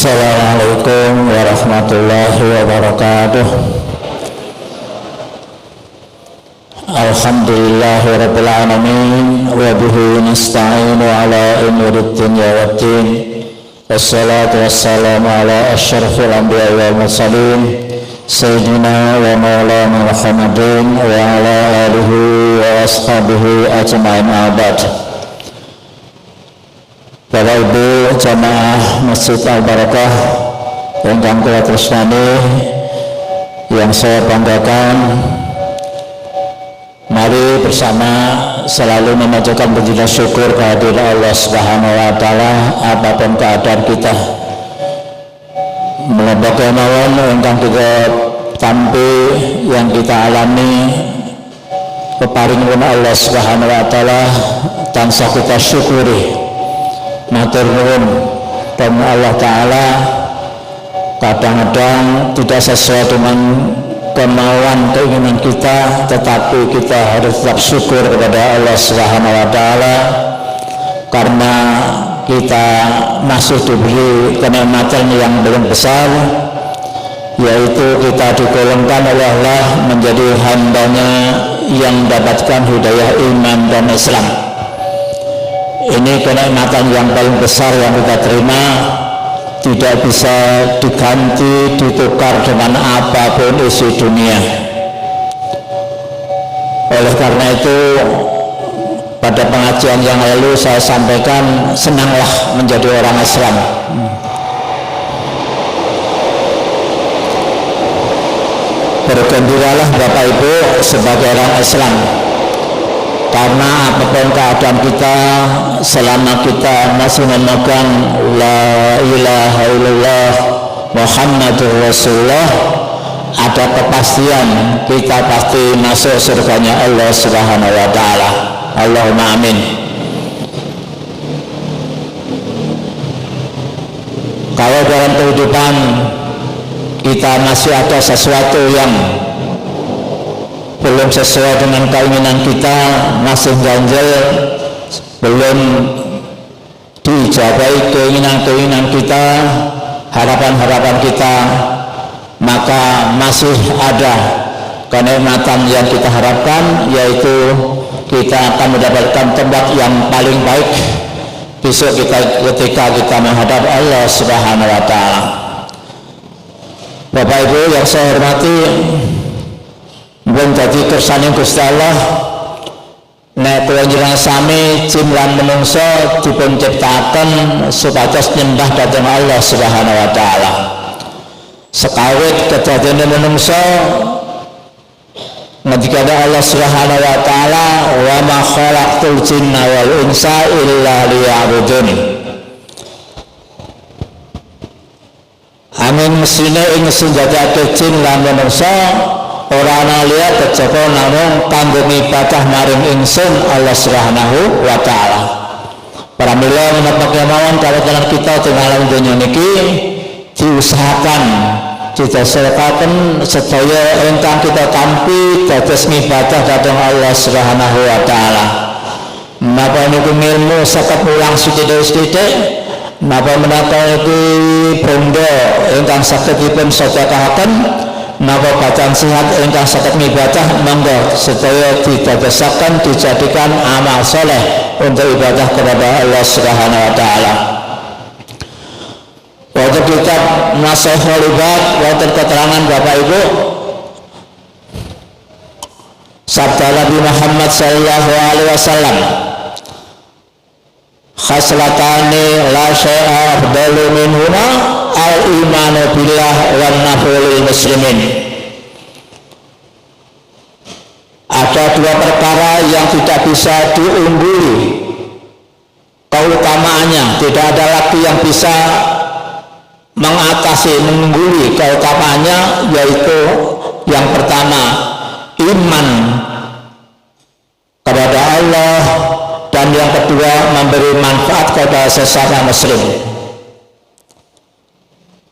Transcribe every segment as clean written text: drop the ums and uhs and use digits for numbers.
Assalamualaikum warahmatullahi wabarakatuh. Alhamdulillahi rabbil alamin wa bihi nasta'inu ala umuri dunya waddin. Wassalatu wassalamu ala asyrafil anbiya'i wal mursalin sayyidina wa maulana Muhammadin wa ala alihi wa ashabihi ajma'in abad. Bapak Ibu jamaah Masjid Al-Barakah yang kula tresnani, yang saya banggakan, mari bersama selalu memanjatkan puji dan syukur kehadiran Allah Subhanahu wa taala apapun keadaan kita. Melembaga mawon ingkang kita tampi, yang kita alami, keparingipun Allah Subhanahu wa taala tansah kita syukuri. Matur nuwun dan Allah Ta'ala kadang-kadang tidak sesuai dengan kemauan keinginan kita, tetapi kita harus tetap syukur kepada Allah Subhanahu wa Ta'ala karena kita masih diberi kenikmatan yang belum besar, yaitu kita digolongkan oleh Allah menjadi hambanya yang mendapatkan hidayah iman dan Islam. Ini kenikmatan yang paling besar yang kita terima, tidak bisa diganti, ditukar dengan apapun isi dunia. Oleh karena itu, pada pengajian yang lalu saya sampaikan, senanglah menjadi orang Islam. Bergembiralah Bapak Ibu sebagai orang Islam, karena apapun keadaan kita, selama kita masih memegang la ilaha illallah Muhammadur Rasulullah, ada kepastian kita pasti masuk surganya Allah Subhanahu wa taala. Allahumma amin. Kalau dalam kehidupan kita masih ada sesuatu yang belum sesuai dengan keinginan kita, masih ganjil, belum dijabai keinginan-keinginan kita, harapan-harapan kita, maka masih ada kenikmatan yang kita harapkan, yaitu kita akan mendapatkan tempat yang paling baik besok ketika kita menghadap Allah Subhanahu wa taala. Bapak Ibu yang saya hormati, menjadi kersane Gusti Allah, nek panjenengan sami jin lan menungso dipun ciptaken supados nyembah dhateng Allah Subhanahu wa taala. Sekawit kedadiane menungso ngendika Allah Subhanahu wa taala, wa ma khalaqtul jinna wal insa illa liya'budun. Amin mesine ing senjatake jin lan menungso ora ana liya kejaba namung kanggo ibadah maring ingsun Allah Subhanahu wa taala. Pramila menapa kemawon kawula kita teng alam donya niki diusahakan didasarkan sedaya ingkang kita tampi dados ibadah dhateng Allah Subhanahu wa taala. Menapa niku ilmu saged mulang sithik-sithik, napa menapa iki bondo ingkang saged dipun sedekahaken, maka bacaan sihat ingkang saged ibadah monggo sedaya didadosaken dijadikan amal soleh untuk ibadah kepada Allah Subhanahu wa taala. Wonten kitab Nashihul Ibad wonten keterangan Bapak Ibu, sabda Nabi Muhammad sallallahu alaihi wasallam, khaslatani la syai'a afdalu minhuma al-imanu billah wan nafulil muslimin. Ada dua perkara yang tidak bisa diungguli keutamaannya, tidak ada lagi yang bisa mengatasi, mengungguli keutamaannya, yaitu yang pertama iman kepada Allah, dan yang kedua memberi manfaat kepada sesama muslim.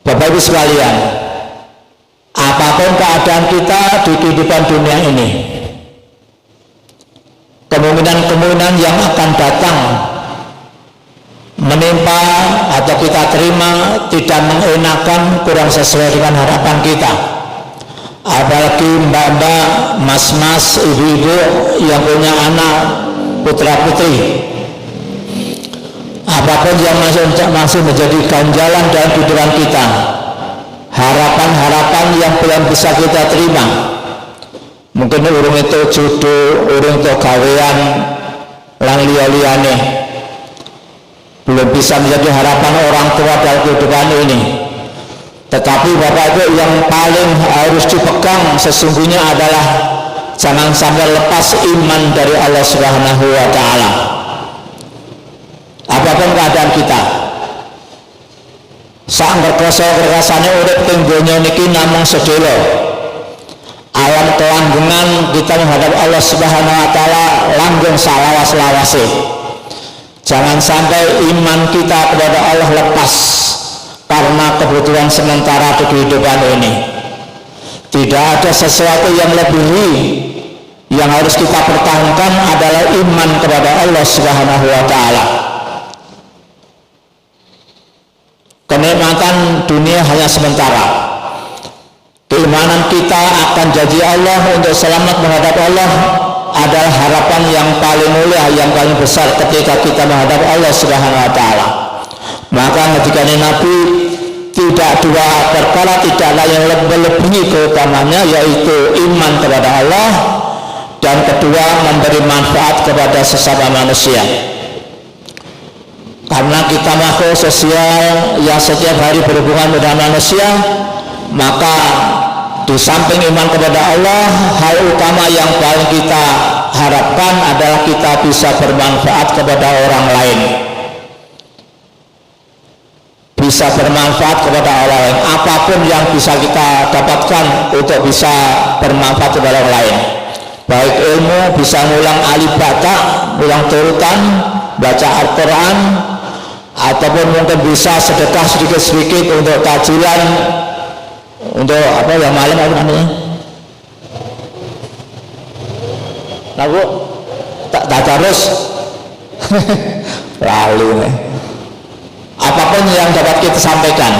Bapak Ibu sekalian, apapun keadaan kita di kehidupan dunia ini, kemungkinan-kemungkinan yang akan datang menimpa atau kita terima tidak mengenakan, kurang sesuai dengan harapan kita. Apalagi mbak-mbak, mas-mas, ibu-ibu yang punya anak putra-putri, apapun yang masih menjadi ganjalan dalam kehidupan kita, harapan-harapan yang belum bisa kita terima, mungkin urung itu jodoh, urung itu gawean lan liya-liyane, belum bisa menjadi harapan orang tua dalam kehidupan ini. Tetapi Bapak Ibu, yang paling harus dipegang sesungguhnya adalah jangan sampai lepas iman dari Allah Subhanahu wa Ta'ala. Apapun keadaan kita, sak ngerkoso-ngerkasane urip teng donya niki namung sedelo. Alam kelanggengan kita menghadap Allah Subhanahu wa Ta'ala langgeng salawas-lawase. Jangan sampai iman kita kepada Allah lepas karena kebutuhan sementara di kehidupan ini. Tidak ada sesuatu yang lebih yang harus kita pertahankan adalah iman kepada Allah Subhanahu wa Ta'ala. Kenikmatan dunia hanya sementara. Keimanan kita akan janji Allah untuk selamat menghadap Allah adalah harapan yang paling mulia, yang paling besar ketika kita menghadap Allah Subhanahu wa Ta'ala. Maka ketika Nabi tidak dua perkara tidaklah yang melebihi keutamanya, yaitu iman kepada Allah dan kedua memberi manfaat kepada sesama manusia. Karena kita makhluk sosial yang setiap hari berhubungan dengan manusia, maka di samping iman kepada Allah, hal utama yang paling kita harapkan adalah kita bisa bermanfaat kepada orang lain, bisa bermanfaat kepada orang lain. Apapun yang bisa kita dapatkan untuk bisa bermanfaat kepada orang lain, baik ilmu, bisa ngulang alibata, ngulang turutan, baca Al-Quran, ataupun mungkin bisa sedekah sedikit-sedikit untuk takjilan, untuk apa yang malam apa namanya? Nah Bu, tak terus lalu nih. Apapun yang dapat kita sampaikan,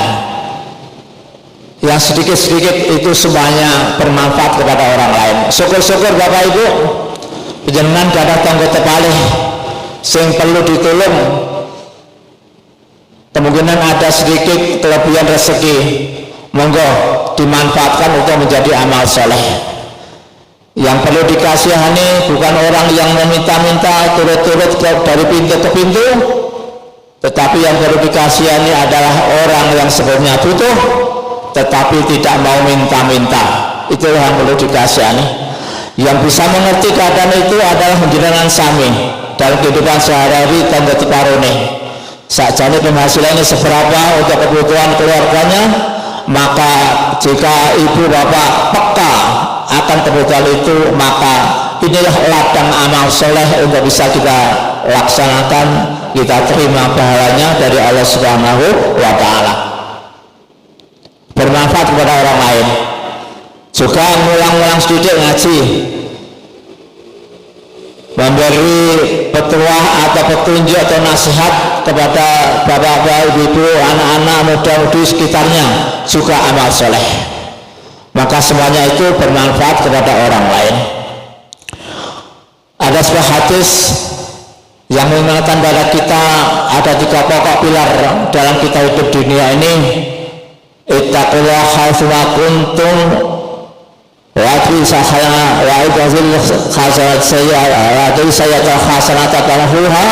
yang sedikit-sedikit itu semuanya bermanfaat kepada orang lain. Syukur-syukur Bapak Ibu, panjenengan gadah tangga tepalih sing perlu ditulung. Kemungkinan ada sedikit kelebihan rezeki, monggo dimanfaatkan untuk menjadi amal soleh. Yang perlu dikasihani bukan orang yang meminta-minta turut-turut dari pintu ke pintu, tetapi yang perlu dikasihani adalah orang yang sebenarnya butuh tetapi tidak mau minta-minta. Itulah yang perlu dikasihani. Yang bisa mengerti keadaan itu adalah panjenengan sami dalam kehidupan sehari-hari tangga tiparone. Sakjane penghasilannya seberapa untuk kebutuhan keluarganya, maka jika ibu bapak peka akan kebutuhan itu, maka inilah ladang amal soleh untuk bisa kita laksanakan, kita terima pahalanya dari Allah Subhanahu wa Ta'ala. Bermanfaat kepada orang lain, juga ngulang-ngulang sedikit ngaji, memberi petuah atau petunjuk atau nasihat kepada bapak-bapak, ibu-ibu, anak-anak, muda-mudi sekitarnya, juga amal soleh. Maka semuanya itu bermanfaat kepada orang lain. Ada sebuah hadis yang mengingatkan pada kita ada 3 pokok pilar dalam kita hidup dunia ini. Ittaqullaha haitsuma kuntum wa ati sahaya wa idazil hasanat sayyi'ata hasanata tamhuha.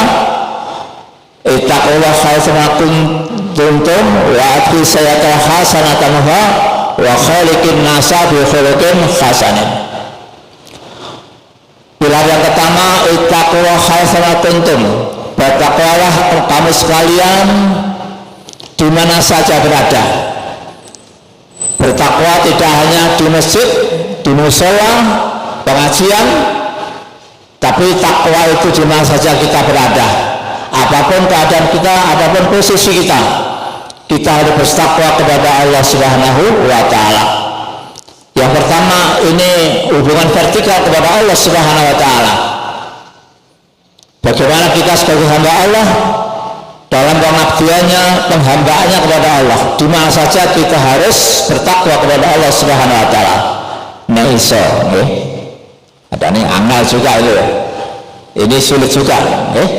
Ittaqullaha haitsuma kuntum wa ati sayyi'ata hasanata tamhuha wa khaliqin nasa bi khuluqin hasanin. Pilar yang pertama, ittaqullaha haitsuma kuntum, bertakwalah kamu sekalian di mana saja berada. Bertakwa tidak hanya di masjid, di musola, pengajian, tapi takwa itu di mana saja kita berada. Apapun keadaan kita, apapun posisi kita, kita harus bertakwa kepada Allah Subhanahu wa Ta'ala. Yang pertama, ini hubungan vertikal kepada Allah Subhanahu wa Ta'ala. Bagaimana kita sebagai hamba Allah dalam pengabdiannya, penghambaannya kepada Allah. Di mana saja kita harus bertakwa kepada Allah Subhanahu wa taala. Nah iso, nggih. Ada nih angel juga itu. Ini sulit juga, nggih.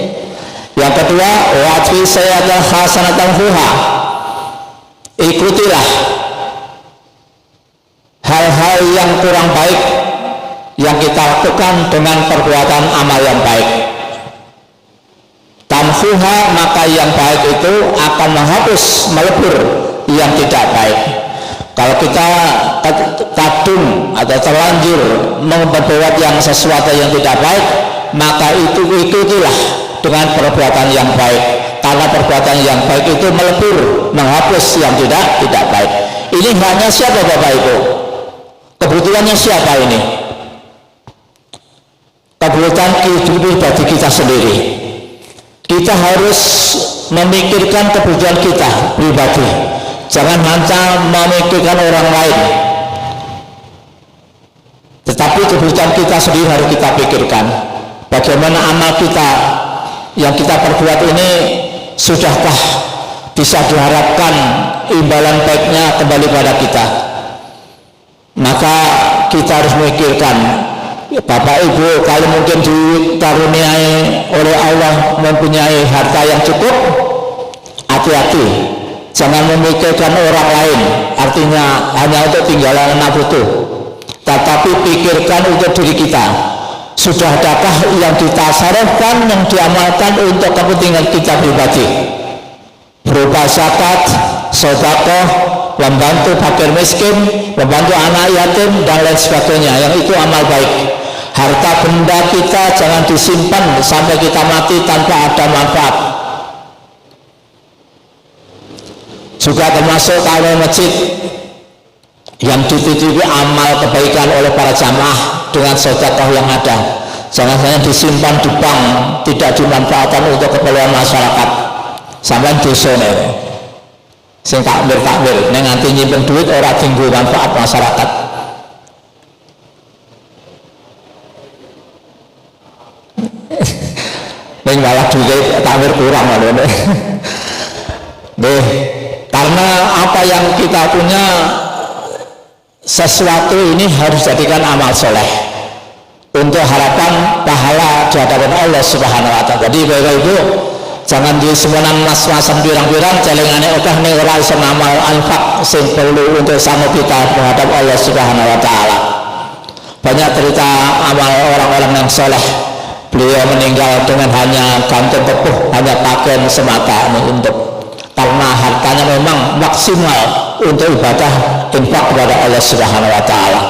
Yang kedua, wajib sayyatul hasanatan fuha. Ikutilah hal-hal yang kurang baik yang kita lakukan dengan perbuatan amal yang baik. Tamfuha, maka yang baik itu akan menghapus, melebur yang tidak baik. Kalau kita kadung atau terlanjur memperbuat yang sesuatu yang tidak baik, maka itu ikutilah dengan perbuatan yang baik, karena perbuatan yang baik itu melebur, menghapus yang tidak baik. Ini hanya siapa Bapak Ibu? Kebutuhannya siapa ini? Kebutuhan hidup bagi kita sendiri. Kita harus memikirkan kebutuhan kita pribadi, jangan hanya memikirkan orang lain, tetapi kebutuhan kita sendiri harus kita pikirkan. Bagaimana amal kita yang kita perbuat ini, sudahkah bisa diharapkan imbalan baiknya kembali pada kita? Maka kita harus memikirkan, Bapak Ibu, kalau mungkin dikaruniai oleh Allah mempunyai harta yang cukup, hati-hati, jangan memikirkan orang lain, artinya hanya untuk tinggalan anak butuh, tetapi pikirkan untuk diri kita. Sudah adakah yang ditasarufkan, yang diamalkan untuk kepentingan kita pribadi, berupa zakat, sedekah, membantu fakir miskin, membantu anak yatim, dan lain sebagainya, yang itu amal baik. Harta benda kita jangan disimpan sampai kita mati tanpa ada manfaat. Juga termasuk kalau masjid yang dititipi amal kebaikan oleh para jamaah dengan sedekah yang ada, jangan hanya disimpan di bank, tidak dimanfaatkan untuk keperluan masyarakat. Sampai dosa nih, sing takmir, neng nganti nyimpen duit orang tinggu manfaat masyarakat. Neng malah duit takmir kurang loh nih. Deh, karena apa yang kita punya, sesuatu ini harus jadikan amal soleh untuk harapan pahala di hadapan Allah Subhanahu wa taala. Jadi Bapak Ibu, jangan di semuanya mas-masan pirang-pirang celengane okah ning ora iso ngamal infak sing perlu untuk sanggup kita menghadap Allah Subhanahu wa taala. Banyak cerita amal orang-orang yang soleh, beliau meninggal dengan hanya gantung tepuh, hanya pakaian semata untuk, karena hartanya memang maksimal untuk ibadah infak kepada Allah Subhanahu wa taala.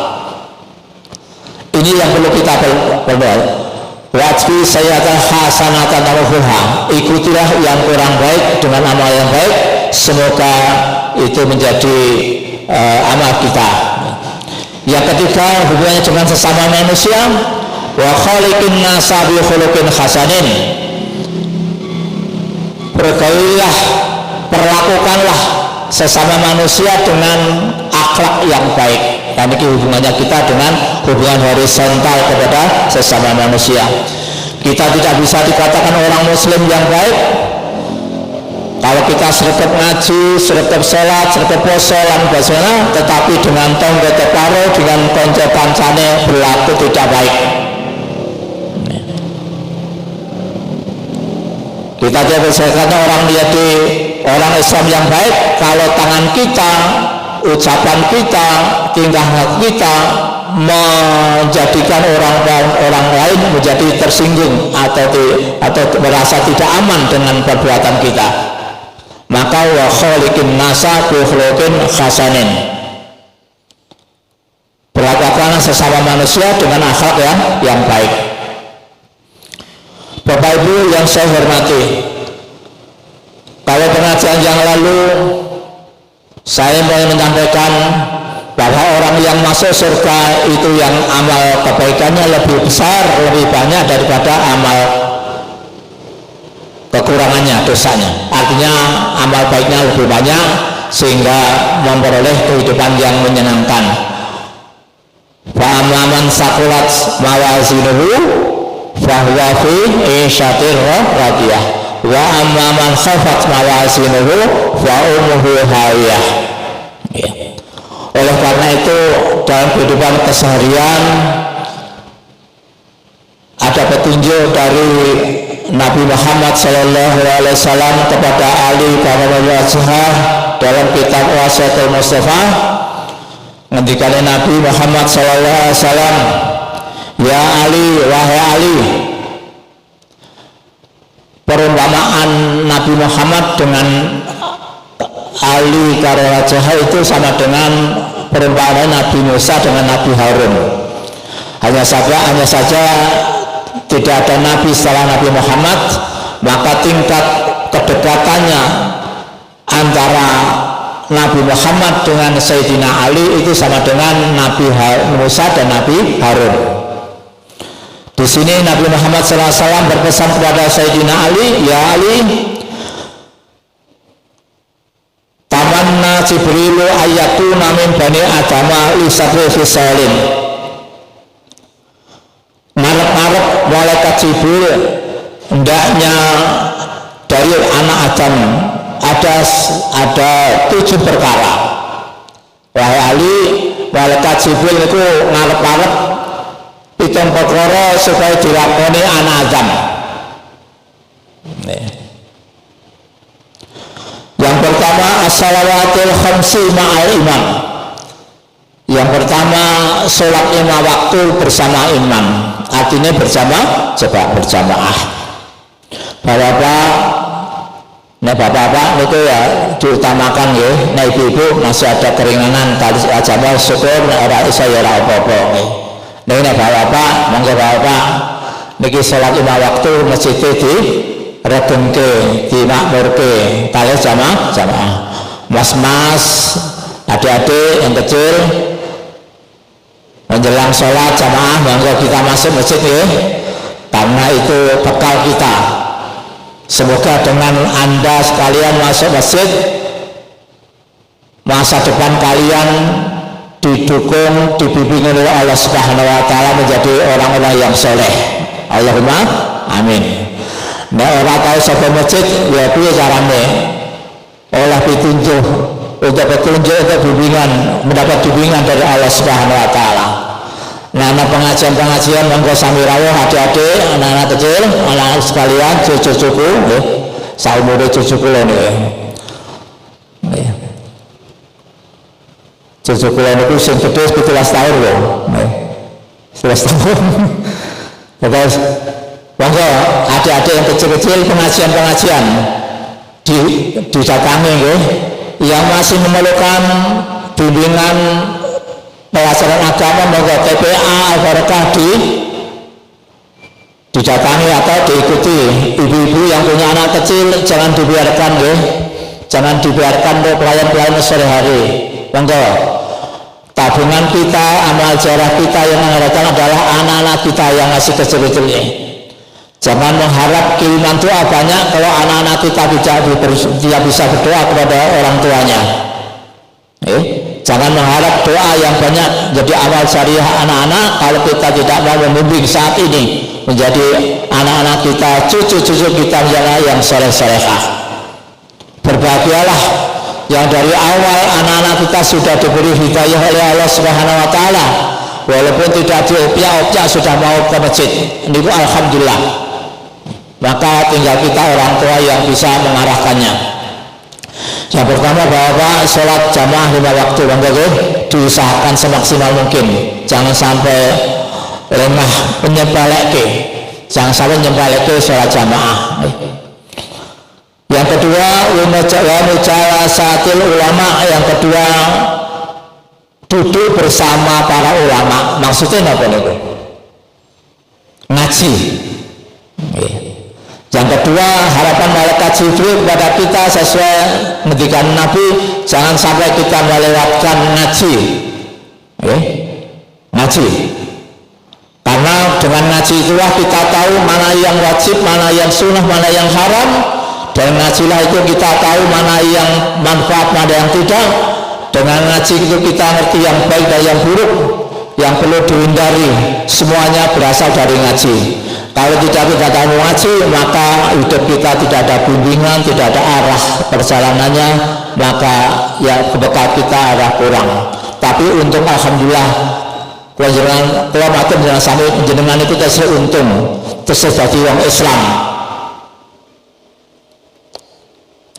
Ini yang perlu kita perbuat. Wajib sayyatul hasanatan tamfuha. Ikutilah yang kurang baik dengan amal yang baik, semoga itu menjadi amal kita. Yang ketiga, hubungannya dengan sesama manusia, wa khaliqin nasa bi khuluqin hasanin. Bergaulilah, perlakukanlah sesama manusia dengan akhlak yang baik. Dan ini hubungannya kita dengan hubungan horizontal kepada sesama manusia. Kita tidak bisa dikatakan orang muslim yang baik kalau kita sergap ngaji, sergap sholat, sergap poso, lan basmana, tetapi dengan tonggo teparo, dengan konco kancane berlaku tidak baik. Kita tidak bisa kata orang menjadi orang Islam yang baik kalau tangan kita, ucapan kita, tingkah laku kita menjadikan orang lain menjadi tersinggung atau merasa tidak aman dengan perbuatan kita. Maka wa khaliqin nasa bi khuluqin hasanin. Perlakukanlah sesama manusia dengan akhlak yang baik. Bapak Ibu yang saya hormati, kalau pengajian yang lalu saya mau menyampaikan bahwa orang yang masuk surga itu yang amal kebaikannya lebih besar, lebih banyak daripada amal kekurangannya, dosanya. Artinya amal baiknya lebih banyak sehingga memperoleh kehidupan yang menyenangkan. Fa'amman saqulat mawazinuhu fahuwa fi isyatir radiyah wa amma man khafat mawazinuhu fa ummuhu hawiyah. Ya. Oleh karena itu dalam kehidupan keseharian ada petunjuk dari Nabi Muhammad SAW kepada Ali karramallahu wajhah dalam kitab Wasiatul Mustafa. Ngendikane Nabi Muhammad SAW, ya Ali, wahai Ali, perumpamaan Nabi Muhammad dengan Ali karramallahu wajhah itu sama dengan perumpamaan Nabi Musa dengan Nabi Harun. Hanya saja tidak ada nabi setelah Nabi Muhammad, maka tingkat kedekatannya antara Nabi Muhammad dengan Sayyidina Ali itu sama dengan Nabi Musa dan Nabi Harun. Di sini Nabi Muhammad SAW berpesan kepada Sayyidina Ali, ya Ali, tamanna Jibrilu ayatuna min bani adama li sabri fisalin. Ngarep-ngarep malaikat Jibril hendaknya dari anak Adam ada 7 perkara. Wahai Ali, malaikat Jibril itu ngarep-ngarep 7 perkara supaya dilakoni anak Adam. Yang pertama as-salawatul khamsi ma'al imam. Yang pertama sholat 5 waktu bersama imam. Artinya berjamaah. Bapak-bapak itu ya diutamakan ya. Nah ibu-ibu masih ada keringanan tadi jamaah syukur orang isa ya apa-apa. Nah ini bapak-bapak, monggo bapak niki sholat 5 waktu masjid di redengke, dimakmurke kali jamaah. Mas-mas, adik-adik yang kecil menjelang sholat jamaah monggo kita masuk masjid ya, karena itu bekal kita. Semoga dengan Anda sekalian masuk masjid, masa depan kalian didukung, dibimbing oleh Allah Subhanahu wa Ta'ala menjadi orang-orang yang soleh. Allahumma amin. Nah orang tahu sampai masjid ya piye carane oleh petunjuk untuk bimbingan, mendapat bimbingan dari Allah Subhanahu wa Ta'ala. Nah, pengajian monggo sami rawuh adik-adik, anak-anak kecil, anak-anak sekalian, cucu-cucuku nggih. Saumure cucu kula nggih. Nggih. Cucu kula niku sing gedhe 17 tahun lho. Nggih. 17 tahun. Terus monggo adik-adik yang kecil-kecil pengajian didatangi nggih. Yang masih memerlukan bimbingan pelajaran agama monggo TPA Al-Barakah didatangi atau diikuti. Ibu-ibu yang punya anak kecil jangan dibiarkan ya, jangan dibiarkan untuk pelayan-pelayan sehari-hari. Monggo tabungan kita, amal jarah kita yang mengharapkan adalah anak-anak kita yang masih kecil-kecil ya. Jangan mengharap kiriman doa banyak kalau anak-anak kita tidak bisa berdoa kepada orang tuanya. Jangan mengharap doa yang banyak jadi amal syariah anak-anak kalau kita tidak mau membimbing saat ini menjadi anak-anak kita, cucu-cucu kita yang soleh-solehah. Berbahagialah yang dari awal anak-anak kita sudah diberi hidayah oleh Allah Subhanahu wa Ta'ala, walaupun tidak diopyak-opyak sudah mau ke masjid. Ini alhamdulillah. Maka tinggal kita orang tua yang bisa mengarahkannya. Yang pertama bahwa sholat jamaah 5 waktu diusahakan semaksimal mungkin. Jangan sampai lengah menyempaleke, jangan sampai menyempaleke sholat jamaah. Yang kedua mujalasatil ulama. Yang kedua duduk bersama para ulama. Maksudnya apa itu? Ngaji. Yang kedua, harapan malaikat Jibril kepada kita sesuai ngendikan Nabi, jangan sampai kita melewatkan ngaji. Ngaji. Karena dengan ngaji itulah kita tahu mana yang wajib, mana yang sunnah, mana yang haram. Dan ngajilah itu kita tahu mana yang manfaat, mana yang tidak. Dengan ngaji itu kita ngerti yang baik dan yang buruk, yang perlu dihindari. Semuanya berasal dari ngaji. Kalau kita tahu ngaji, maka hidup kita tidak ada bimbingan, tidak ada arah perjalanannya, maka ya bekal kita ada kurang. Tapi untung alhamdulillah kalau matur jangan sampai jenengan itu tesih untung tesih dadi wong Islam.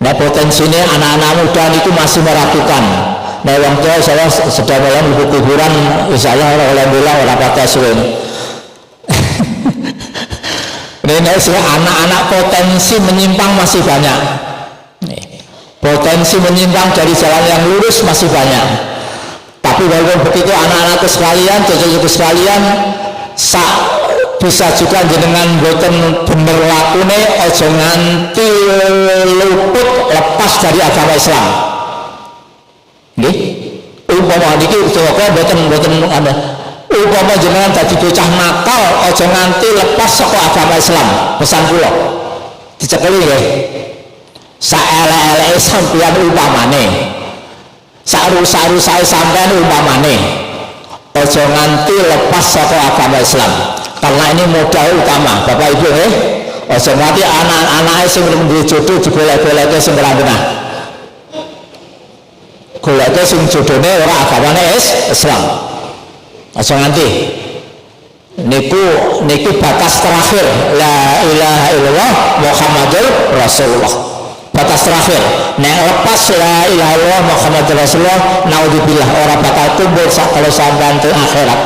Nah potensinya anak-anak muda itu masih meragukan. Nah wong tua saya sedang dalam kuburan, insya Allah oleh bola orang pakai suwin. Ini anak-anak potensi menyimpang masih banyak. Potensi menyimpang dari jalan yang lurus masih banyak. Tapi walaupun begitu anak-anakku sekalian, cucu-cucu sekalian, bisa juga jenengan boten bener lakune aja nganti luput lepas dari agama Islam. Nggih. Umpama niki kok boten ana. Umpama jenengan dadi bocah nakal aja nganti lepas saka agama Islam. Pesan kula. Dicekeli nggih. Saelek-eleke sampeyan umpamane. Saru-saru saya sampeyan umpamane. Aja nganti lepas saka agama Islam. Karena ini modal utama, Bapak Ibu aja nganti anak-anake sing duwe jodoh digolek-goleke sing ora benar. Goleke sing jodone ora agamane Islam. Aja nganti. Niku batas terakhir la ilaha illallah Muhammadur Rasulullah. Batas terakhir. Nek lepas la ilaha illallah Muhammadur Rasulullah, naudzubillah ora bakal kumpul kalau sampean teng akhirat.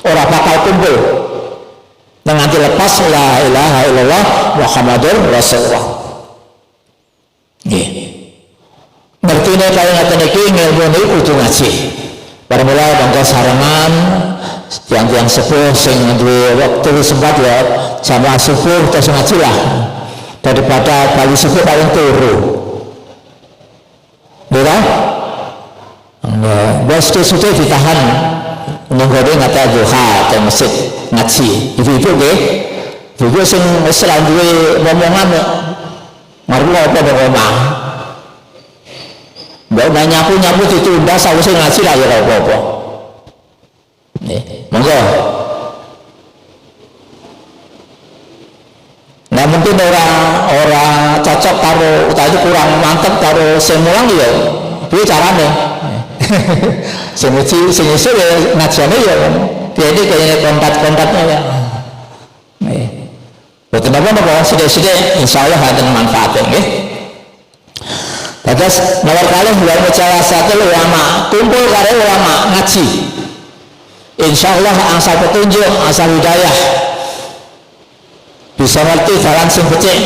Ora bakal kumpul. Nanti lepas la ilaha illallah Muhammadur Rasulullah. Nggih. Ngertine kaya ngaten iki ngilmu niku kudu ngaji. Para mulai bangga sarengan tiang-tiang sepuh sing duwe waktu sempat ya sama subuh terus ngaji lah. Daripada bali subuh paling turu. Nggih. Bos sudah ditahan nunggone ngata duha ke masjid ngaji. Ibu-ibu nggih. Ibu sing wis ra duwe omongan marlo apa nang omah. Mbok nyapu-nyapu ditunda sawise ngaji ra ya apa-apa. Nggih. Monggo. Nah mungkin orang cocok karo utawa kurang mantep karo sing mulang ya piye carane. Sing iso ya ngajane ya piye kaya kontak-kontaknya ya. Nggih. Boten napa-napa sithik-sithik insyaallah wonten manfaate nggih. Bagus nomor kalih wal mujawasatul ulama, kumpul karo ulama ngaji. Insyaallah asal petunjuk, asal hidayah. Bisa ngerti jalan sing becik.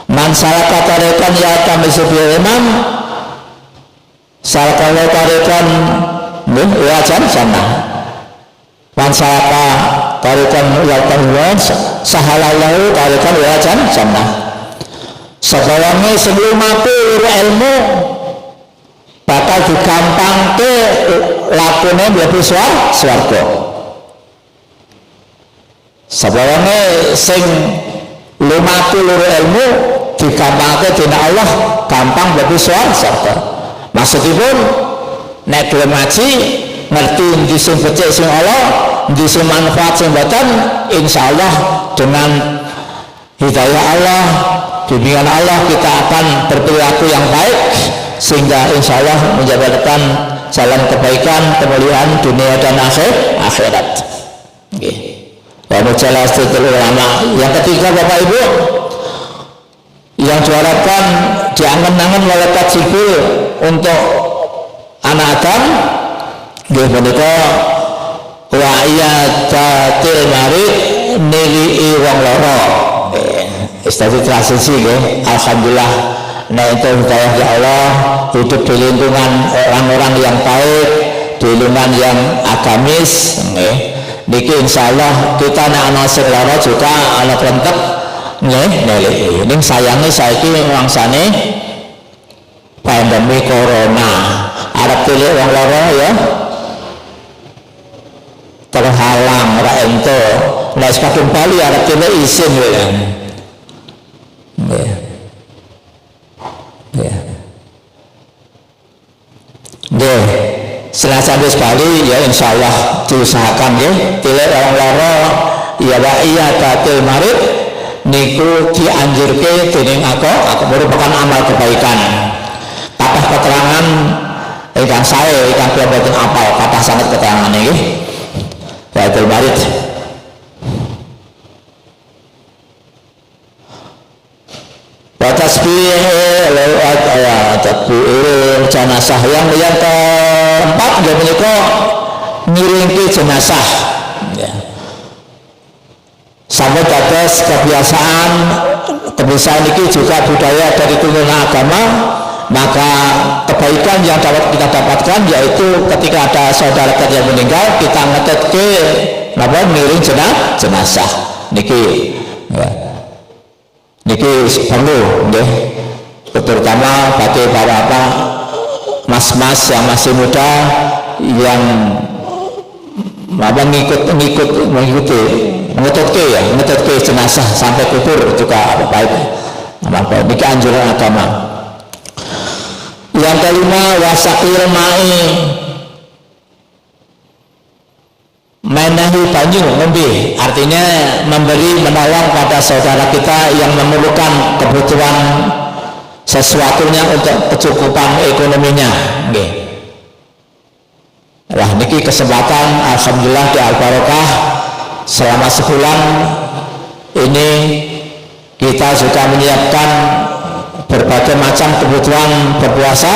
Man salaka tariqan ya kami sebil imam salaka tariqan ya jannah. Man salaka tariqan ya kami sahalallahu tariqan ya jannah. Sebawange sing lumaku ilmu bakal digampangke lakune mlebu swarga. Sebawange sing lumaku ilmu digampangke dening Allah gampang mlebu swarga. Maksudipun nek gelem ngaji ngerti endi sing becik sing Allah, endi sing manfaat sing boten, insyaallah dengan hidayah Allah, bimbingan Allah kita akan berperilaku yang baik sehingga insyaallah menjadikan jalan kebaikan, kemuliaan dunia dan akhirat. Nggih. Wa mujalasatul ulama. Yang ketiga Bapak Ibu yang diharapkan diangen-angen malaikat Jibril untuk anak Adam nggih menika wa iyadatil marid nili wong lara. Istati transisi nggih. Alhamdulillah nah itu hidayah ya Allah, hidup di lingkungan orang-orang yang baik, di lingkungan yang agamis nggih. Niki insyaallah kita anak-anak sing lara juga anak rentek nggih nilai. Ning sayange saiki wangsane pandemi corona. Arep pilih wong lara ya terhalang ora ento. Nek kadung bali arep pilih isin ya. Nggih. Nggih. senajan wis bali ya insyaallah diusahakan ya tilek orang loro ya wa iya tatil marid niku dianjurke dening aku merupakan amal kebaikan. Kathah keterangan ingkang sae ingkang kula boten apal kathah sanget keterangan nggih tatil marid. Tasbih lewat takbir jenazah yang keempat ya menika ngiringi jenazah ya. Sampai dados kebiasaan ini juga budaya dari turunan agama, maka kebaikan yang dapat kita dapatkan yaitu ketika ada saudara kita yang meninggal kita ngetetke napa ngiring jenazah niki ya. Niki perlu nggih terutama bagi para mas-mas yang masih muda yang mengikuti jenazah sampai kubur juga baik. Niki anjuran agama. Yang kelima wasaqil ma'i menahi banyu ngombe, artinya memberi menolong pada saudara kita yang memerlukan kebutuhan sesuatunya untuk kecukupan ekonominya nggih. Wah niki kesempatan alhamdulillah di Al-Barokah selama sebulan ini kita sudah menyiapkan berbagai macam kebutuhan berpuasa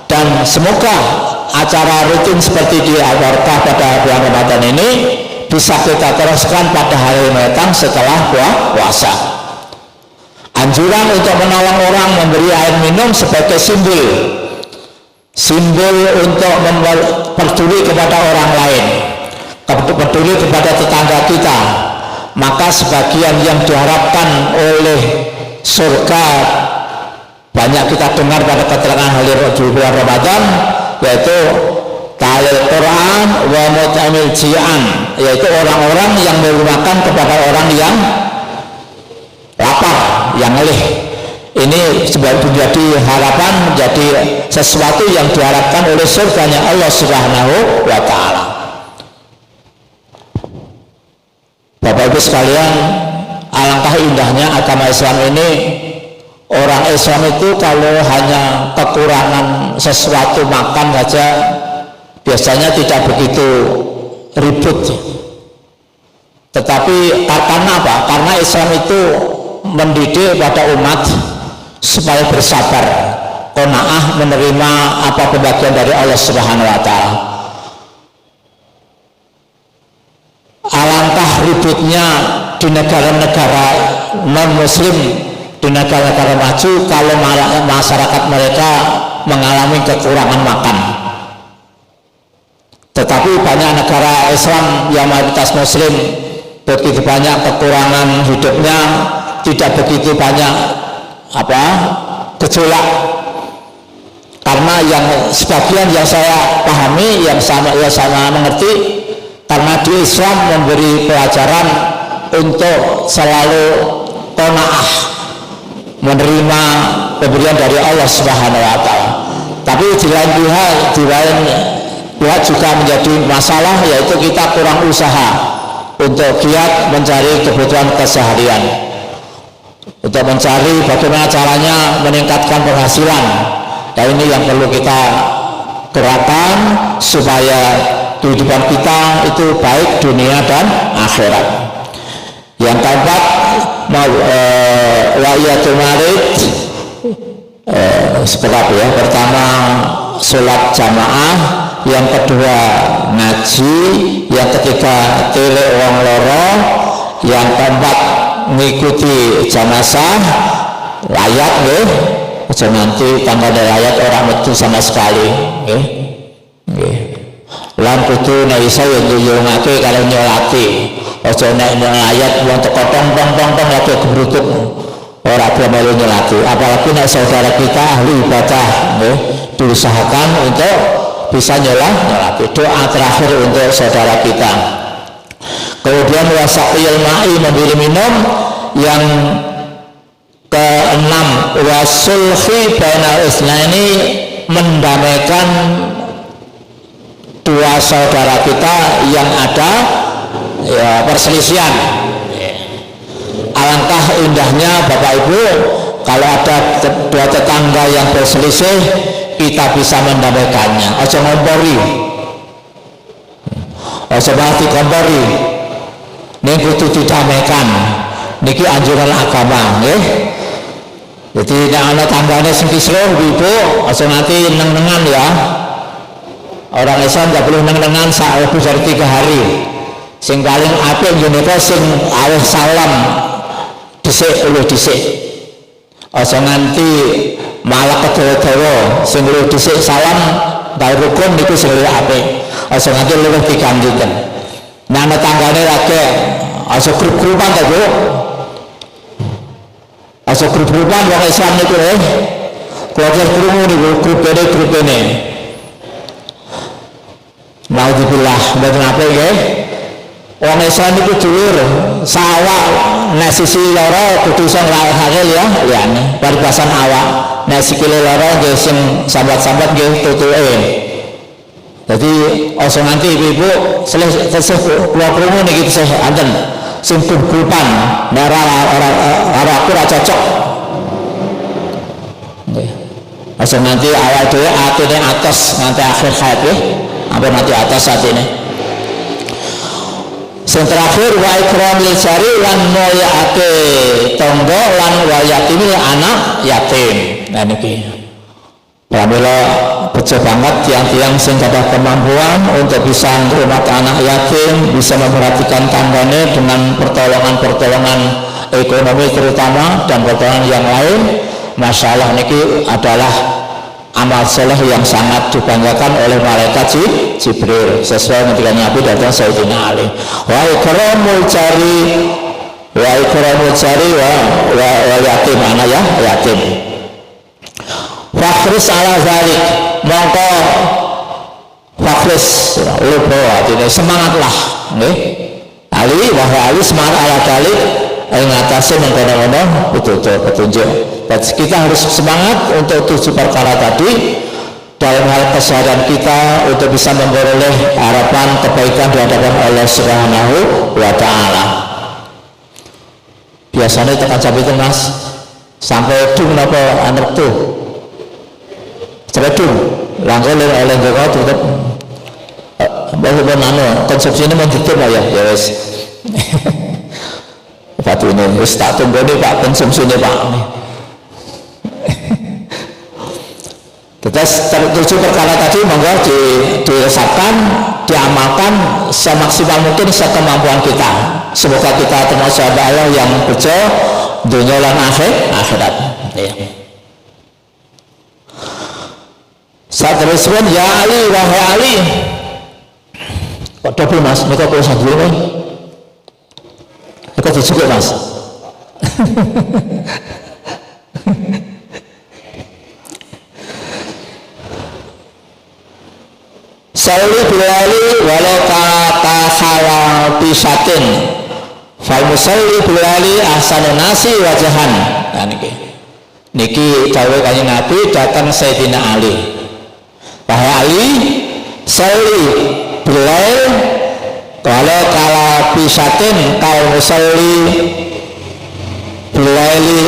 dan semoga acara rutin seperti di Al-Barokah pada bulan Ramadan ini bisa kita teruskan pada hari mendatang setelah puasa. Anjuran untuk menolong orang memberi air minum sebagai simbol untuk peduli kepada orang lain, peduli kepada tetangga kita, maka sebagian yang diharapkan oleh surga banyak kita dengar pada keterangan hadir di bulan Ramadan, yaitu talil Quran wa mut'amil ji'an, yaitu orang-orang yang menggunakan kepada orang yang lapar, yang ngelih. Ini sebagai menjadi harapan, menjadi sesuatu yang diharapkan oleh surganya Allah Subhanahu wa ta'ala. Bapak Ibu sekalian, alangkah indahnya agama Islam ini. Orang Islam itu kalau hanya kekurangan sesuatu makan saja biasanya tidak begitu ribut. Tetapi karena apa? Karena Islam itu mendidik pada umat supaya bersabar, qanaah menerima apa pembagian dari Allah Subhanahu wa ta'ala. Alangkah ributnya di negara-negara non-muslim, di negara-negara maju kalau masyarakat mereka mengalami kekurangan makan. Tetapi banyak negara Islam yang mayoritas muslim begitu banyak kekurangan hidupnya, tidak begitu banyak gejolak. Karena yang sebagian yang saya pahami, yang sama mengerti, karena di Islam memberi pelajaran untuk selalu qanaah menerima pemberian dari Allah Subhanahu wa ta'ala. Tapi di lain pihak juga menjadi masalah, yaitu kita kurang usaha untuk giat mencari kebutuhan keseharian, untuk mencari bagaimana caranya meningkatkan penghasilan. Dan ini yang perlu kita gerakan supaya kehidupan kita itu baik dunia dan akhirat. Yang keempat, layatul marid seperti ya. Pertama sholat jamaah, yang kedua ngaji, yang ketiga tele wong loro, yang keempat mengikuti jenazah layat nggih. Aja nanti tanggal layat orang metu sama sekali nggih. Nggih. Lan kudu nek iso ya nyolongake kalau nyolati. Aja nek layat wong teko tong-tong lagi gebrutut. Ora boleh nyolati. Apalagi nek saudara kita ahli ibadah nggih, diusahakan untuk bisa nyolati. Doa terakhir untuk saudara kita. Kemudian wasaqil ma'i, memberi minum. Yang keenam wasulhi bainal isnaini, mendamaikan dua saudara kita yang ada ya perselisihan. Alangkah indahnya Bapak Ibu kalau ada dua tetangga yang berselisih, kita bisa mendamaikannya. Aja ngompori, aja malah dikompori. Ini kudu didamaikan. Niki anjuran agama, nggih. Jadi nek ana tanggane sing kisruh Ibu, aja nanti neng-nengan ya. Orang Islam tidak boleh neng-nengan lebih dari 3 hari. Sing paling apik nggone sing aweh salam dhisik. Aja nganti malah kedawa-dawa sing luwih dhisik salam bae rukun niku sing luwih apik. Aja nganti luwih digantikan. Nang tanggane lagi aja grup-grupan ta, Bu. Aja grup-grupan wong Islam niku keluarga krungu niku grup ini. Naudzubillah, mboten apik nggih. Wong Islam niku dhuwur, sawak nek sisi loro kudu iso nglahake ya, liyane paribasan awak. Nek sikile loro nggih sing sambat-sambat nggih tutuke. Jadi aja nganti ibu selih kula krungu niki tesih anten sing grup-grupan, nek ora aku ora cocok. Nggih. Aja nganti awak dhewe atine atos nganti akhir hayat nggih. Apa nanti atas saat ini. Yang terakhir wa ikramil jari lan moyaake tonggo lan wa yatimil anak yatim. Nah niki pramila bejo banget tiang-tiang sing gadah kemampuan untuk bisa ngrumat anak yatim, bisa memperhatikan tanggane dengan pertolongan ekonomi terutama dan pertolongan yang lain. Masya Allah niki adalah amal soleh yang sangat dibanggakan oleh malaikat Jibril sesuai ketika Nabi datang Sayyidina Ali. Wa ikramul jari wa yatim anak ya yatim. Fakhris ala zalik mongko fakhris lupa artinya semangatlah nggih. Ali wahai Ali semangat ala zalik ing atase mengkono-kono petunjuk. Dan kita harus semangat untuk 7 perkara tadi dalam hal keseharian kita untuk bisa memperoleh harapan kebaikan di hadapan Allah Subhanahu wa Ta'ala. Biasanya tekan jam itu Mas sampai dung napa anak tuh sampai dung langsung oleh Joko tutup bahwa konsumsi ini mentutup ya wes. Pak ini wis tak tunggu nih Pak konsumsi ini Pak. Terus 7 perkara tadi monggo diresapkan, diamalkan semaksimal mungkin sekemampuan kita. Semoga kita termasuk Allah yang bejo dunia lan akhirat. Ya. Saat teruskan ya Ali wahai Ali. Kok double Mas? Mereka kalau satu dulu mereka juga Mas. Salli bilali walau kata halal bisatin fal musalli bilali ahsanun nasi wajahan. Nah niki dawuh kanjeng Nabi datang Sayyidina Ali. Wahai Ali, salli bilal walau kala bisatin kal musalli bilali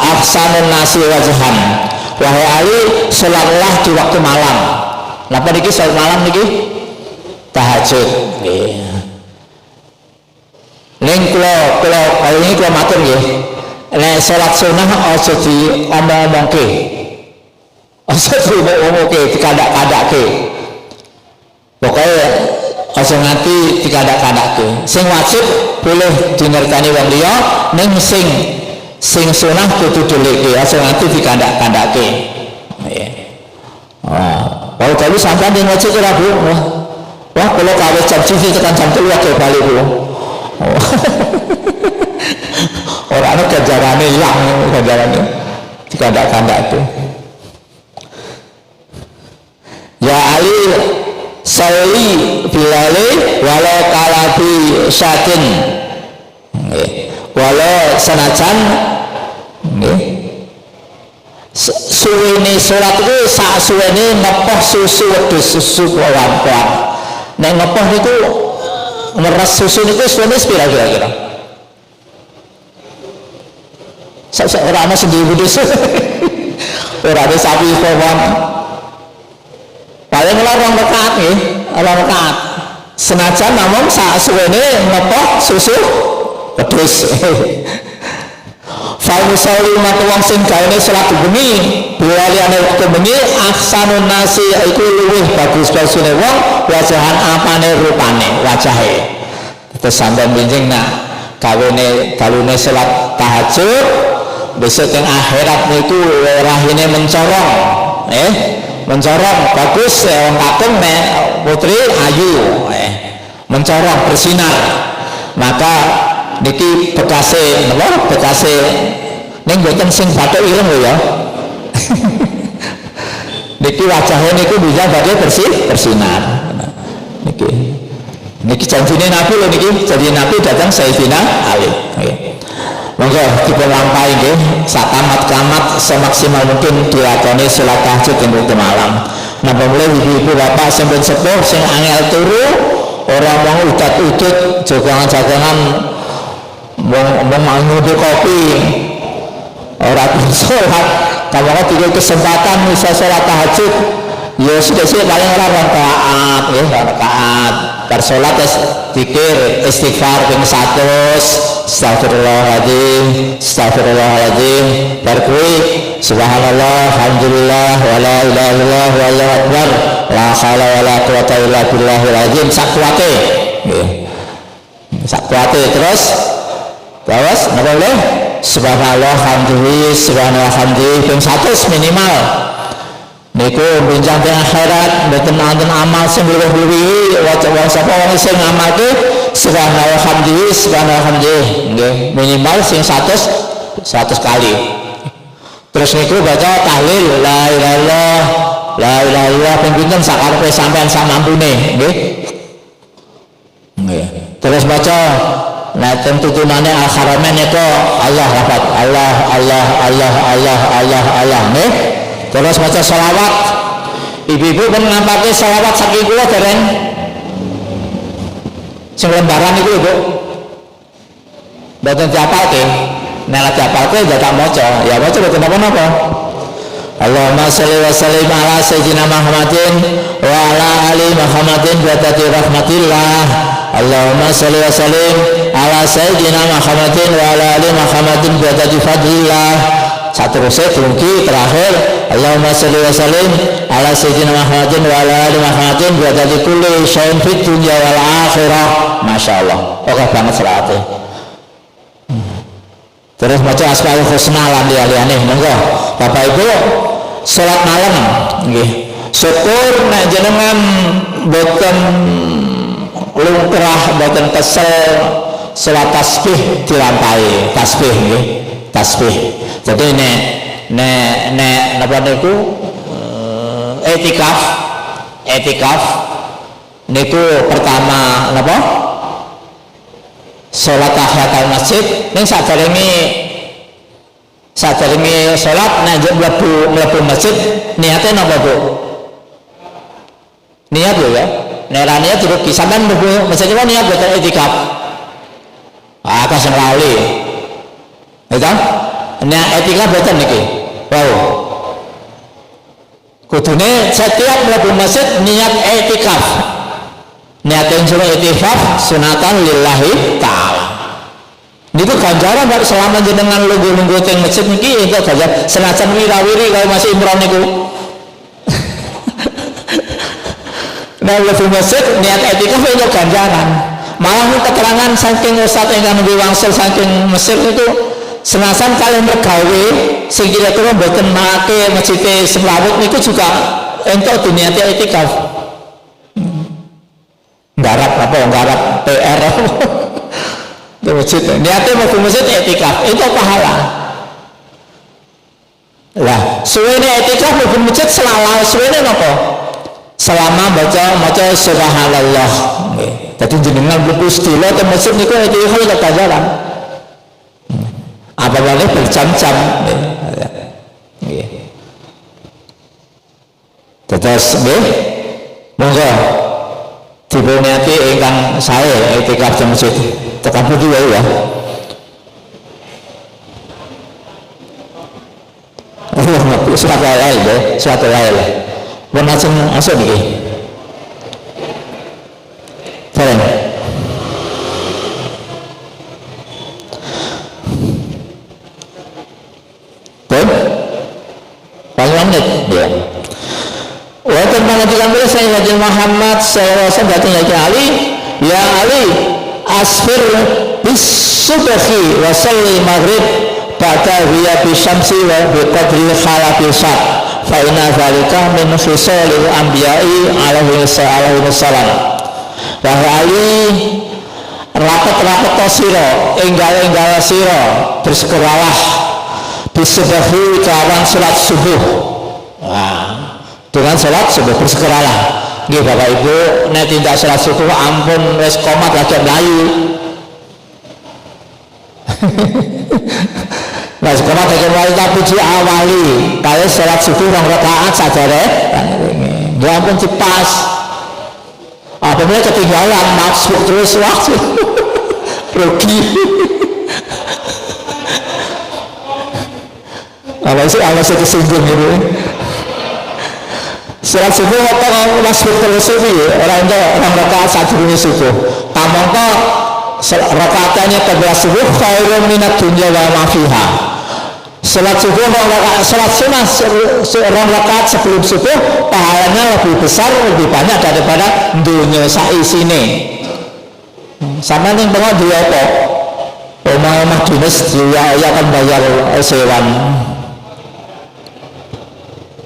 ahsanun nasi wajahan. Wahai Ali, sholatlah di waktu malam. Napa niki sholat malam niki? Tahajud. Ning kula kali ini kula matur nggih. Nek sholat sunah aja diomong-omongke. Aja diomong-omongke, dikadak-kadake. Pokoke aja nganti dikadak-kadake. Sing wajib boleh dingertani wong liya, ning sing sunah kudu dileke aja nganti dikandak-kandake. Kalau tadi sampai di ngaji kira Bu, wah kalau kawin jam 7 tekan jam 3 ya balik Bu. Orang ganjarannya hilang, ganjarannya dikandak-kandake. Ya Ali salli bilali walau kalabi syatin. Walau senajan suwene salat itu sak suwene nepoh susu wedhus susu kuat-kuat. Nek nepoh niku meres susu niku suwene sepira kira-kira? Sak ora ana sendiri wedhus. Ora ada sapi pohon. Paling larang rakaat nggih, larang rakaat. Senajan namun sak suwene nepoh susu wedhus. Fal musalli matu wong sing gaene salat bengi, biwaliane wektu bengi ahsanun nasi iku luwih bagus basune wong wajahan apane rupane wajahe. Terus sampeyan benjing nak gawene dalune salat tahajud besok yang akhirat niku rahine mencorong, mencorong bagus wong kakung nek putri ayu, mencorong bersinar. Maka niki bekase napa bekase ning mboten sing bathuk ireng lho ya. Niki wajahe niku bisa badhe bersinar. Niki janjine Nabi lho niki, janji Nabi datang Sayyidina Ali. Monggo dipun lampahi nggih sak tamat-tamat semaksimal mungkin dilakoni salat tahajud ing wektu malam. Napa mulai ibu-ibu bapak sampun sepuh sing angel turu ora mau udat-udut jagongan-jagongan mau ngombe kopi ora sholat kalau tiga kesempatan bisa sholat tahajud ya sudah sih paling ora rakaat ya rakaat bar sholat zikir istighfar ping 100 astagfirullahaladzim bar kuwi subhanallah alhamdulillah wala ilaha illallah wallahu akbar la haula wala quwata illa billahil azim sak kuwate nggih sak kuwate terus napa boleh subhanallah alhamdulillah subhanallah alhamdulillah ping 100 minimal niku benjang teng akhirat mboten wonten amal sing luwih-luwih wong sapa wong sing ngamalke subhanallah alhamdulillah subhanallah alhamdulillah nggih minimal sing 100 kali. Terus niku baca tahlil la ilaha illallah ping pinten sakarepe sampean sak mampune nggih. Nggih. Terus baca nah tentu tunane al-haramain itu Allah lafaz Allah nih. Terus baca sholawat ibu-ibu kan ngampake sholawat saking kula dereng sing lembaran iku Bu mboten diapalke nek diapalke ya tak maca ya maca mboten napa-napa. Allahumma sholli wa sallim ala sayyidina Muhammadin wa ala ali Muhammadin bi rahmatillah. Allahumma sholli wa sallim ala sayyidina Muhammadin wa ala ali Muhammadin bi fadlillah. Saterusé dumugi terakhir Allahumma sholli wa sallim ala sayyidina Muhammadin wa ala ali Muhammadin bi kulli syai'in fid dunya wal akhirah. Masyaallah. Oke banget selawate. Terus maca asmaul husna lan liyane monggo Bapak Ibu salat malam nggih syukur nek jenengan boten lumrah boten kesel salat tasbih dilampahi tasbih nggih tasbih. Jadi nek napa niku etikaf niku pertama napa salat tahiyatul masjid ning sadurunge salat nek mlebu masjid niate napa Bu? Niat lho ya. Nek ra niat rugi sampean mlebu masjid niku niat boten etikaf. Akeh sing lali. Itu nek etikaf boten niki. Wow. Kudune setiap mlebu masjid niat etikaf. Niatin suruh itikaf sunatan lillahi ta'ala. Niku ganjaran nek selama jenengan lungguh-lungguh teng masjid niki itu ganjaran senajan wirawiri kalau masih imron niku. Nah, mlebu masjid niat itikaf itu ganjaran. Malah keterangan saking ustaz ingkang nembe wangsul saking Mesir niku senajan kalian mergawe sing kira-kira mboten make masjid Semrawut niku juga entuk diniati itikaf. Nggarap PR itu masjid niatnya mau ke masjid etikaf itu pahala lah suwene etikaf mau ke masjid selama suwene apa selama baca subhanallah jadi jenengan buku stilo ke masjid niku etikaf itu ganjaran apa boleh berjam-jam Terus nggih monggo dipunati ingkang sae itikaf di masjid tekan pundi wae ya. Surat Al-Lail ya, surat Al-Lail. Pun asal niki. Bareng. Pun paling menit ya. Wonten pangandikan beliau Sayyidina Muhammad sallallahu alaihi wasallam datang ya Ali, ya Ali, asfir bis subhi wa salli maghrib ba'da hiya bi syamsi wa bi qadri khalafi sab fa inna zalika min khisalil anbiya'i alaihi wassalam. Wahai Ali, rapat-rapat sira, enggal-enggal sira, bersegeralah bisubhi kelawan salat subuh. Dengan salat subuh bersegeralah. Nggih Bapak Ibu, nek tindak salat subuh ampun wis komat lagi mlayu. Mas komat lagi mlayu tapi diawali kaya salat subuh 2 rakaat sadare. Nggih ampun dipas. Apabila ketinggalan masuk terus waktu rugi. Apa sih kesinggung ini? Salat subuh atau masuk terus subuh orang rakaat sadurunge subuh. Tamangka rakaatnya kedua subuh khairun minad dunya wa ma fiha. Salat subuh salat sunah orang rakaat sebelum subuh pahalanya lebih besar, lebih banyak daripada dunia saisine. Sama yang pernah dia apa? Omah-omah dinas dia akan bayar sewan.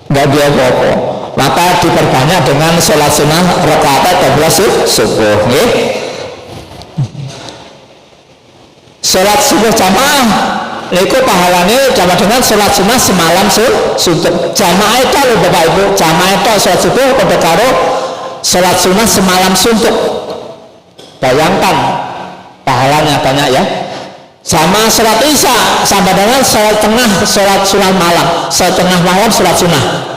Enggak dia apa-apa. Maka diperbanyak dengan sholat sunnah rakaat kedua subuh. Sholat subuh jamaah itu pahalanya sama dengan sholat sunnah semalam suntuk. Jamaah itu loh Bapak Ibu, jamaah itu sholat subuh pada karo sholat sunnah semalam suntuk. Bayangkan pahalanya banyak ya. Sama sholat isya sama dengan sholat tengah, sholat sunnah malam, sholat tengah malam sholat sunnah.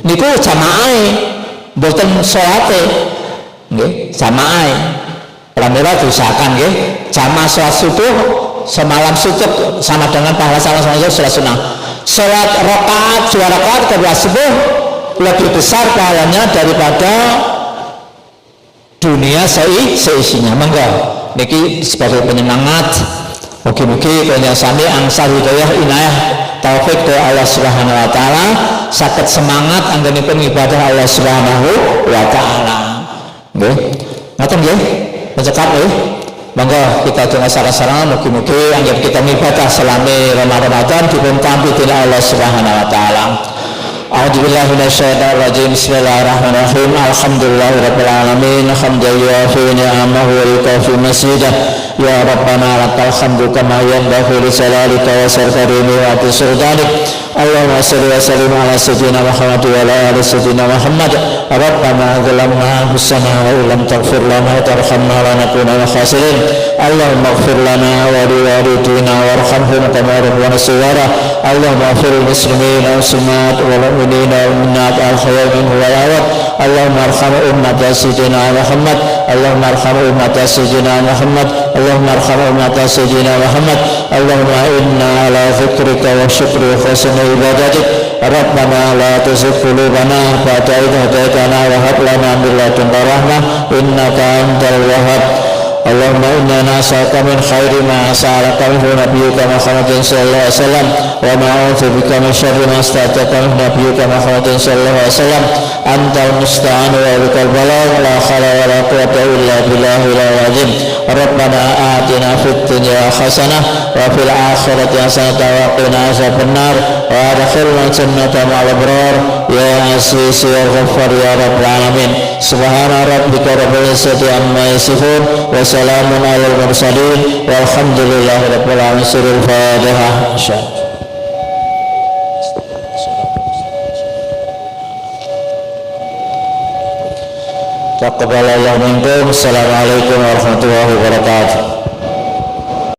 Niku jamaah boten salate nggih jamaah pramila diusahakan nggih jamaah salat subuh semalam suntuk sama dengan pahala salat sunnah. Salat rakaat 2 rakaat kedua subuh lebih besar pahalanya daripada dunia seisinya. Monggo niki sebagai penyemangat mugi-mugi kalian sami angsal hidayah inayah taufik dari Allah Subhanahu wa taala saged semangat anggenipun ibadah Allah Subhanahu wa taala. Nggih. Ngoten nggih. Mencekap nggih. Monggo kita donga sareng-sareng mugi-mugi anggen kita ibadah selami Ramadan dipun tampi dening Allah Subhanahu wa taala. A'udzubillahi minasyaitonir rajim. Bismillahirrahmanirrahim. Alhamdulillahirabbil alamin. Hamdan yuwafi ni'amahu wa yukafi masidah. Ya Rabbana lakal hamdu kama yanbaghi li jalalika wa sarkarimi wa sultanik. Allahumma shalli wa sallim ala sayyidina Muhammad wa ala ali sayyidina Muhammad. Rabbana zalamna anfusana wa illam taghfir lana wa tarhamna lanakunanna khasirin. Allahumma ighfir lana wa li walidina warhamhum kama rabbana shighara. Allahumma ighfir lil muslimina wal muslimat wal mu'minina wal mu'minat al-ahya'i minhum wal amwat. Allahumma arham ummat sayyidina Muhammad. Allahumma arham ummat sayyidina Muhammad. Allahumma arham ummat sayyidina Muhammad. Allahumma inna ala dzikrika wa syukrika wa husni ibadatik. Rabbana la tuzigh qulubana ba'da idh hadaytana wa hab lana min ladunka rahmah innaka antal wahhab. Allahumma inna nas'aluka min khairi ma sa'alaka minhu nabiyyuka Muhammadin sallallahu alaihi wasallam wa na'udzu bika min syarri ma sta'adzaka minhu nabiyyuka Muhammadin sallallahu alaihi wasallam. Antal musta'an wa bikal balagh la haula wa la quwwata illa billahil azim. Rabbana atina fid dunya hasanah wa fil akhirati hasanah wa qina azabannar wa adkhilna jannata ma'al abrar ya aziz ya ghaffar ya rabbal alamin. Subhana rabbika rabbil izzati amma yasifun wa salamun alal mursalin walhamdulillahi rabbil alamin. Surul Fatihah. Taqabbalallahu minkum. Assalamualaikum warahmatullahi wabarakatuh.